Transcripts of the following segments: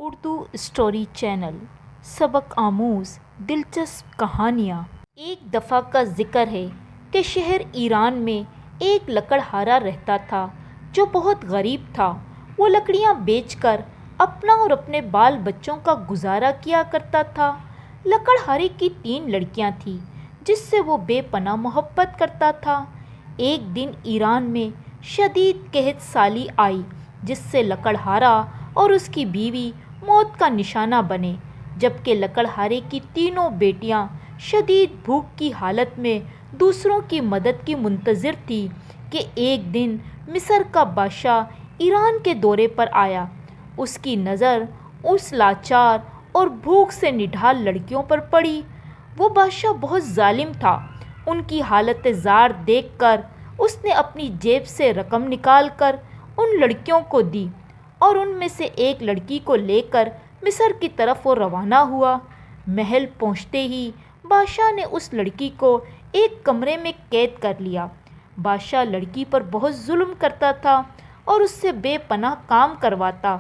Urdu story channel, سبق آموز دلچسپ کہانیاں۔ ایک دفعہ کا ذکر ہے کہ شہر ایران میں ایک لکڑہارا رہتا تھا جو بہت غریب تھا۔ وہ لکڑیاں بیچ کر اپنا اور اپنے بال بچوں کا گزارا کیا کرتا تھا۔ لکڑہارے کی 3 لڑکیاں تھیں جس سے وہ بے پناہ محبت کرتا تھا۔ ایک دن ایران میں شدید قحط سالی آئی جس سے لکڑہارا اور اس کی بیوی موت کا نشانہ بنے، جبکہ لکڑہارے کی تینوں بیٹیاں شدید بھوک کی حالت میں دوسروں کی مدد کی منتظر تھیں کہ ایک دن مصر کا بادشاہ ایران کے دورے پر آیا۔ اس کی نظر اس لاچار اور بھوک سے نڈھال لڑکیوں پر پڑی۔ وہ بادشاہ بہت ظالم تھا۔ ان کی حالت زار دیکھ کر اس نے اپنی جیب سے رقم نکال کر ان لڑکیوں کو دی اور ان میں سے ایک لڑکی کو لے کر مصر کی طرف وہ روانہ ہوا۔ محل پہنچتے ہی بادشاہ نے اس لڑکی کو ایک کمرے میں قید کر لیا۔ بادشاہ لڑکی پر بہت ظلم کرتا تھا اور اس سے بے پناہ کام کرواتا۔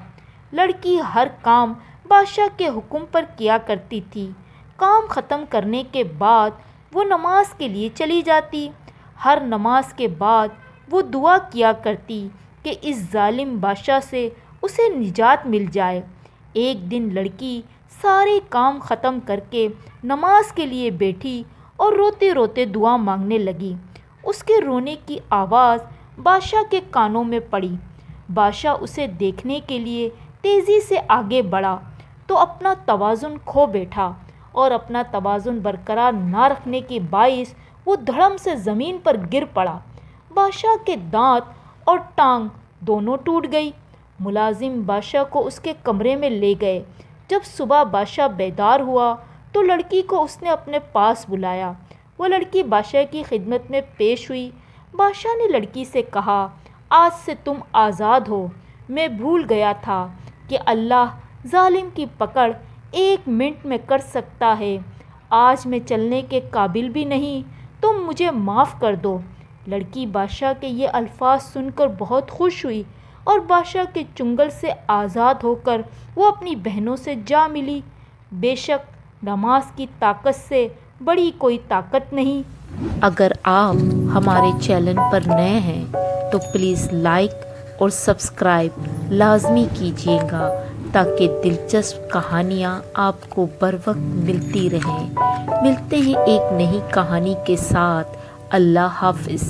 لڑکی ہر کام بادشاہ کے حکم پر کیا کرتی تھی۔ کام ختم کرنے کے بعد وہ نماز کے لیے چلی جاتی۔ ہر نماز کے بعد وہ دعا کیا کرتی کہ اس ظالم بادشاہ سے اسے نجات مل جائے۔ ایک دن لڑکی سارے کام ختم کر کے نماز کے لیے بیٹھی اور روتے روتے دعا مانگنے لگی۔ اس کے رونے کی آواز بادشاہ کے کانوں میں پڑی۔ بادشاہ اسے دیکھنے کے لیے تیزی سے آگے بڑھا تو اپنا توازن کھو بیٹھا اور اپنا توازن برقرار نہ رکھنے کے باعث وہ دھڑم سے زمین پر گر پڑا۔ بادشاہ کے دانت اور ٹانگ دونوں ٹوٹ گئی۔ ملازم بادشاہ کو اس کے کمرے میں لے گئے۔ جب صبح بادشاہ بیدار ہوا تو لڑکی کو اس نے اپنے پاس بلایا۔ وہ لڑکی بادشاہ کی خدمت میں پیش ہوئی۔ بادشاہ نے لڑکی سے کہا، آج سے تم آزاد ہو۔ میں بھول گیا تھا کہ اللہ ظالم کی پکڑ 1 منٹ میں کر سکتا ہے۔ آج میں چلنے کے قابل بھی نہیں، تم مجھے معاف کر دو۔ لڑکی بادشاہ کے یہ الفاظ سن کر بہت خوش ہوئی اور بادشاہ کے چنگل سے آزاد ہو کر وہ اپنی بہنوں سے جا ملی۔ بے شک نماز کی طاقت سے بڑی کوئی طاقت نہیں۔ اگر آپ ہمارے چینل پر نئے ہیں تو پلیز لائک اور سبسکرائب لازمی کیجیے گا تاکہ دلچسپ کہانیاں آپ کو بر وقت ملتی رہیں۔ ملتے ہیں ایک نئی کہانی کے ساتھ۔ اللہ حافظ۔